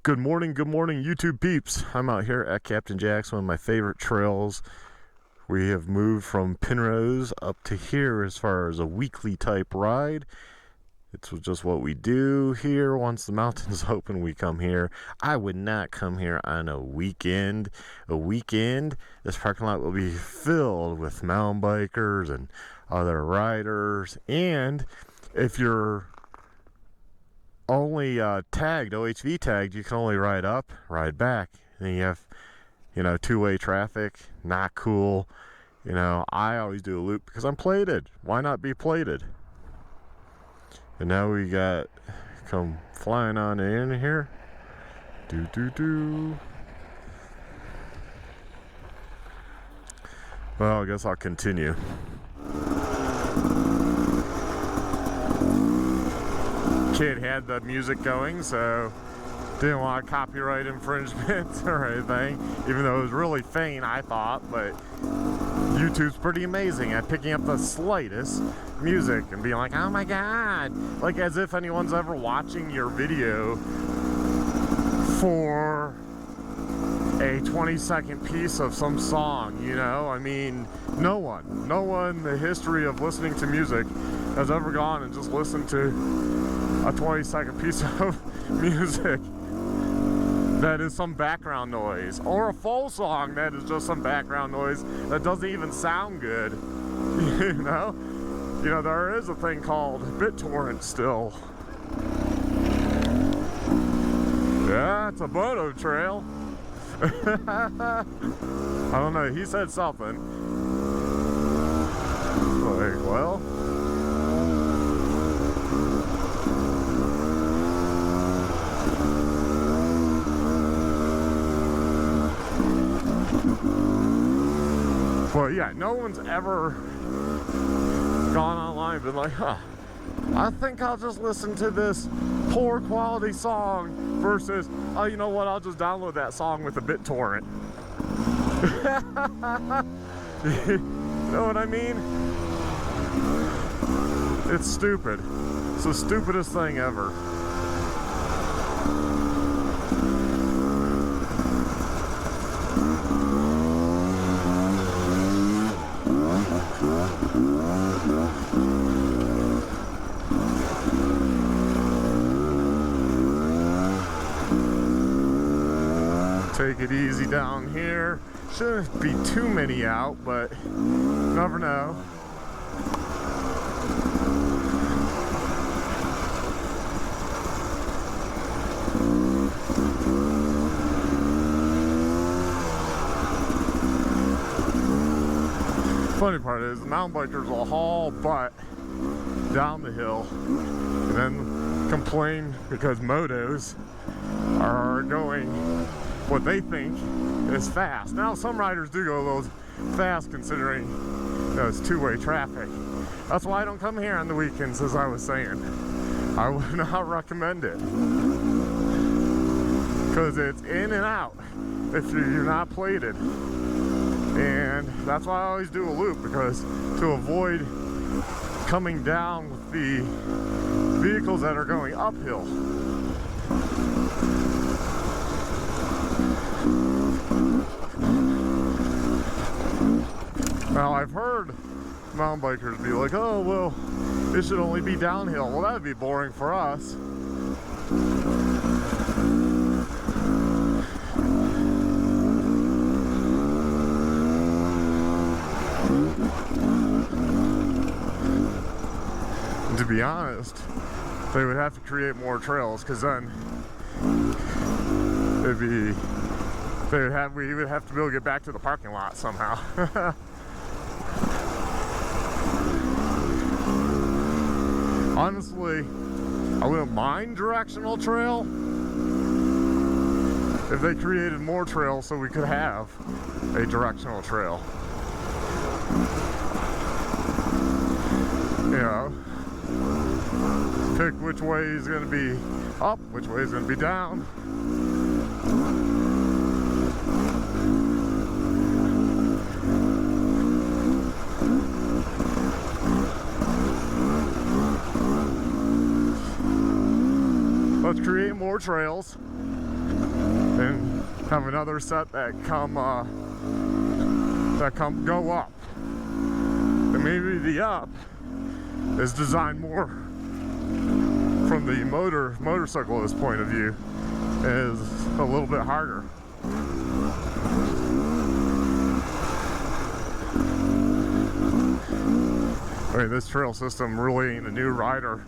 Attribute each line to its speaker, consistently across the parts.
Speaker 1: Good morning, YouTube peeps. I'm out here at Captain Jack's, one of my favorite trails. We have moved from Penrose up to here as far as a weekly type ride. It's just what we do here. Once the mountain's open, we come here. I would not come here on a weekend. This parking lot will be filled with mountain bikers and other riders. And if you're only tagged, OHV tagged, you can only ride up, ride back. And then you have, two-way traffic. Not cool. I always do a loop because I'm plated. Why not be plated? And now we got come flying on in here. Well, I guess I'll continue. Kid had the music going, so didn't want copyright infringement or anything, even though it was really faint, I thought. But YouTube's pretty amazing at picking up the slightest music and being like, oh my god, like as if anyone's ever watching your video for a 20-second piece of some song, I mean, no one in the history of listening to music has ever gone and just listened to a 20-second piece of music that is some background noise, or a full song that is just some background noise that doesn't even sound good. There is a thing called BitTorrent still. Yeah, it's a Moto trail. I don't know, he said something like, well, well, yeah, no one's ever gone online and been like, I think I'll just listen to this poor quality song versus, oh, you know what, I'll just download that song with a BitTorrent. You know what I mean? It's stupid. It's the stupidest thing ever. Take it easy down here. Shouldn't be too many out, but never know. Funny part is the mountain bikers will haul butt down the hill and then complain because motos are going what they think is fast. Now some riders do go a little fast considering it's two-way traffic. That's why I don't come here on the weekends, as I was saying. I would not recommend it because it's in and out if you're not plated. And that's why I always do a loop, because to avoid coming down with the vehicles that are going uphill. Now I've heard mountain bikers be like, oh well, it should only be downhill. Well, that would be boring for us. To be honest, they would have to create more trails, because then we would have to be able to get back to the parking lot somehow. Honestly, I wouldn't mind directional trail if they created more trails so we could have a directional trail. Pick which way is going to be up, which way is going to be down. Let's create more trails. and have another set that go up. And maybe the up is designed more from the motorcyclist point of view, is a little bit harder. I mean, this trail system really ain't a new rider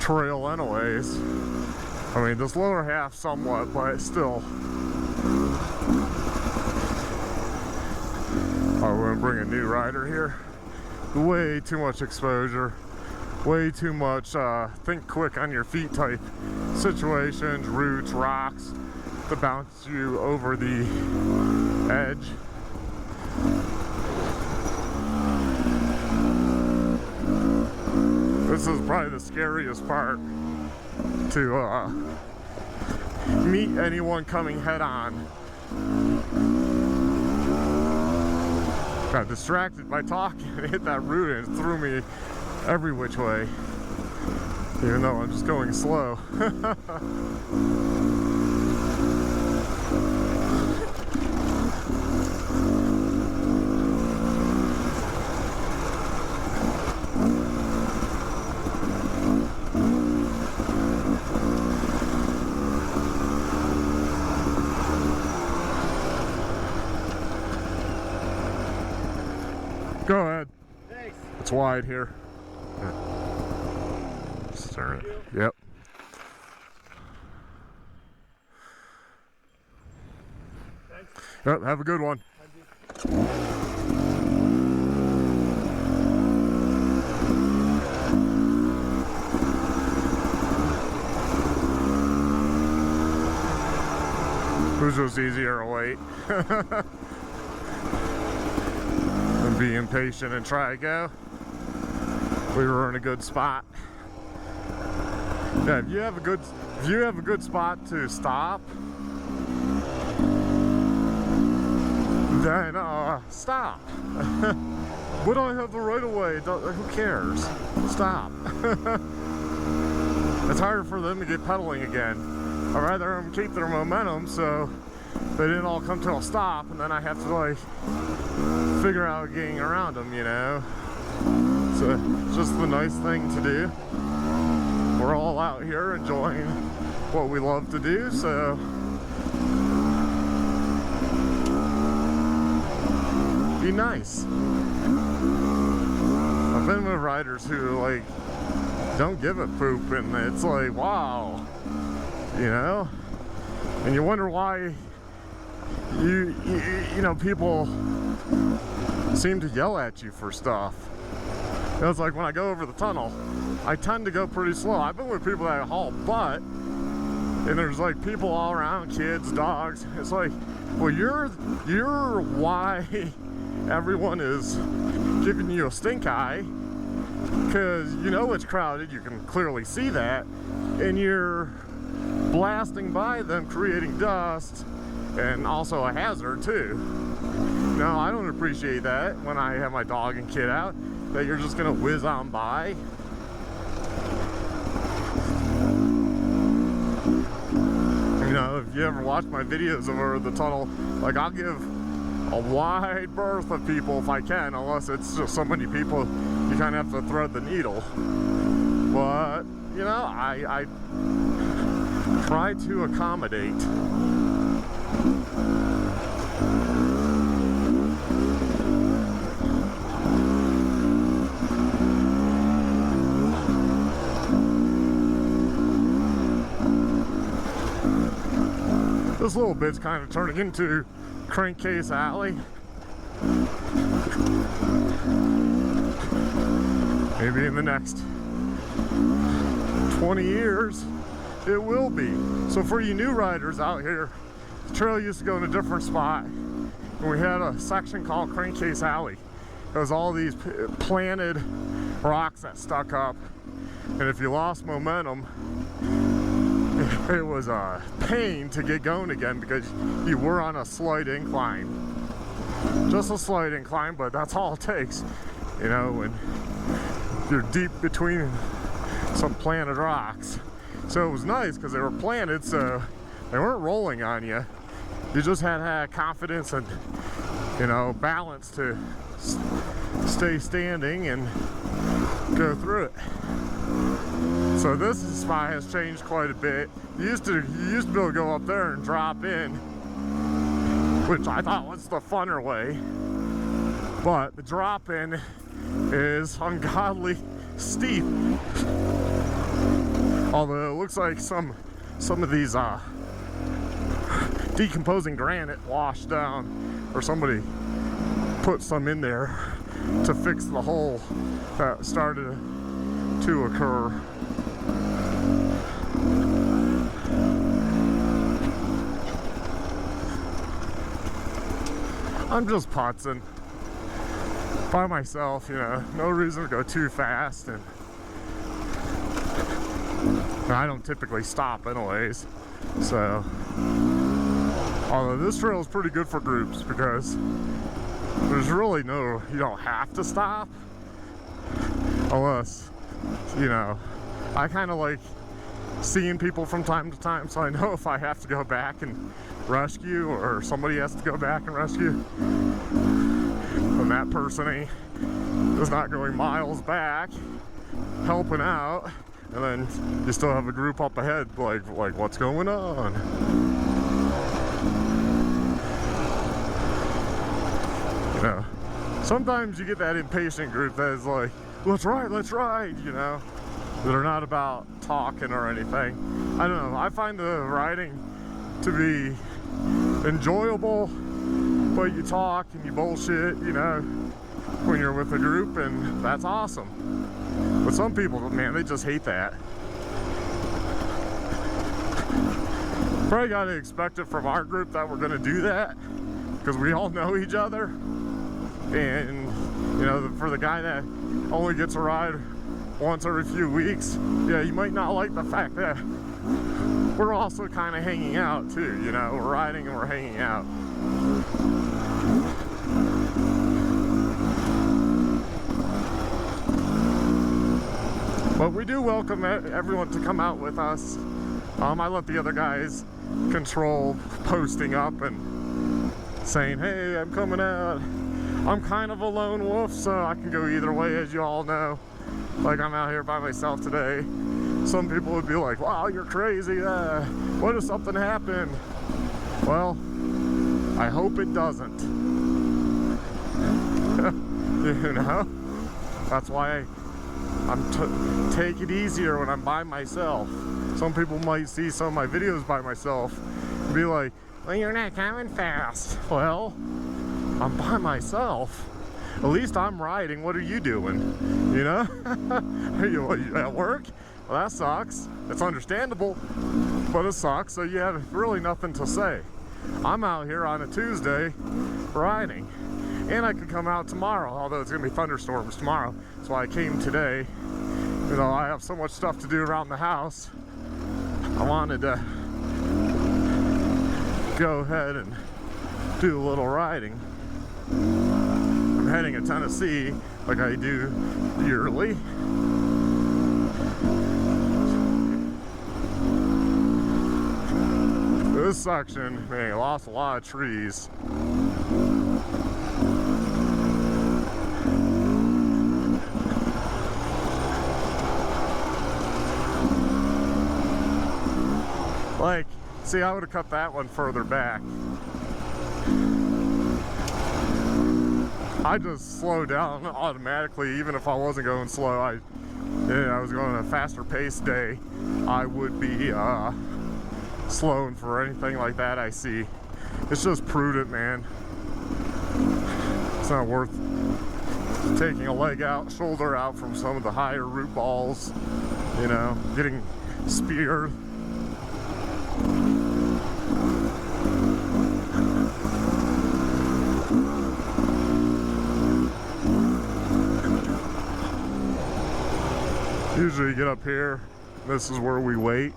Speaker 1: trail anyways. I mean, this lower half somewhat, but still. Oh, we're gonna bring a new rider here. Way too much exposure. Way too much think quick on your feet type situations, roots, rocks to bounce you over the edge. This is probably the scariest part, to meet anyone coming head on. Got distracted by talking and hit that root and it threw me every which way, even though I'm just going slow. Go ahead.
Speaker 2: Thanks.
Speaker 1: It's wide here. Start it. Yep.
Speaker 2: Thanks.
Speaker 1: Yep, have a good one. Who's just easier to wait? And be impatient and try to go. We were in a good spot. Yeah, if you have a good spot to stop, then stop. But I have the right of way. Who cares? Stop. It's harder for them to get pedaling again. I'd rather them keep their momentum so they didn't all come to a stop, and then I have to like figure out getting around them, you know. So just the nice thing to do. We're all out here enjoying what we love to do, so be nice. I've been with riders who like don't give a poop, and it's like, wow, you know, and you wonder why you know, people seem to yell at you for stuff. You know, it's like when I go over the tunnel, I tend to go pretty slow. I've been with people that haul butt, and there's like people all around, kids, dogs. It's like, well, you're why everyone is giving you a stink eye, because you know it's crowded, you can clearly see that, and you're blasting by them, creating dust, and also a hazard too. No, I don't appreciate that when I have my dog and kid out, that you're just gonna whiz on by. You know, if you ever watch my videos over the tunnel, like I'll give a wide berth of people if I can, unless it's just so many people you kind of have to thread the needle. But, you know, I try to accommodate. This little bit's kind of turning into Crankcase Alley. Maybe in the next 20 years, it will be. So for you new riders out here, the trail used to go in a different spot, and we had a section called Crankcase Alley. It was all these planted rocks that stuck up, and if you lost momentum, it was a pain to get going again because you were on a slight incline. Just a slight incline, but that's all it takes. You know, when you're deep between some planted rocks. So it was nice because they were planted, so they weren't rolling on you. You just had to have confidence and, you know, balance to stay standing and go through it. So this spot has changed quite a bit. You used to be able to go up there and drop in, which I thought was the funner way. But the drop in is ungodly steep. Although it looks like some of these decomposing granite washed down, or somebody put some in there to fix the hole that started to occur. I'm just putzing by myself, you know, no reason to go too fast, and I don't typically stop anyways. So, although this trail is pretty good for groups because there's really you don't have to stop unless, you know, I kind of like seeing people from time to time, so I know if I have to go back and rescue, or somebody has to go back and rescue, and that person is not going miles back helping out, and then you still have a group up ahead, like what's going on? You know, sometimes you get that impatient group that is like, let's ride, you know, that are not about talking or anything. I don't know, I find the riding to be enjoyable, but you talk and you bullshit, you know, when you're with a group, and that's awesome. But some people, man, they just hate that. Probably got to expect it from our group that we're going to do that, because we all know each other. And, you know, for the guy that only gets a ride once every few weeks, yeah, you might not like the fact that we're also kind of hanging out too, you know, we're riding and we're hanging out. But we do welcome everyone to come out with us. I let the other guys control posting up and saying, hey, I'm coming out. I'm kind of a lone wolf, so I can go either way, as you all know. Like, I'm out here by myself today. Some people would be like, wow, you're crazy. What if something happened? Well, I hope it doesn't. You know? That's why I'm take it easier when I'm by myself. Some people might see some of my videos by myself and be like, well, you're not coming fast. Well, I'm by myself. At least I'm riding. What are you doing? You know? Are you at work? Well, that sucks. It's understandable, but it sucks, so you have really nothing to say. I'm out here on a Tuesday riding, and I could come out tomorrow, although it's gonna be thunderstorms tomorrow. That's why I came today. You know, I have so much stuff to do around the house. I wanted to go ahead and do a little riding. I'm heading to Tennessee like I do yearly. This section, man, lost a lot of trees. Like, see, I would have cut that one further back. I just slowed down automatically, even if I wasn't going slow. I was going at a faster pace day, I would be slowing for anything like that I see. It's just prudent, man. It's not worth taking a leg out, shoulder out from some of the higher root balls, you know, getting speared. Usually you get up here, this is where we wait.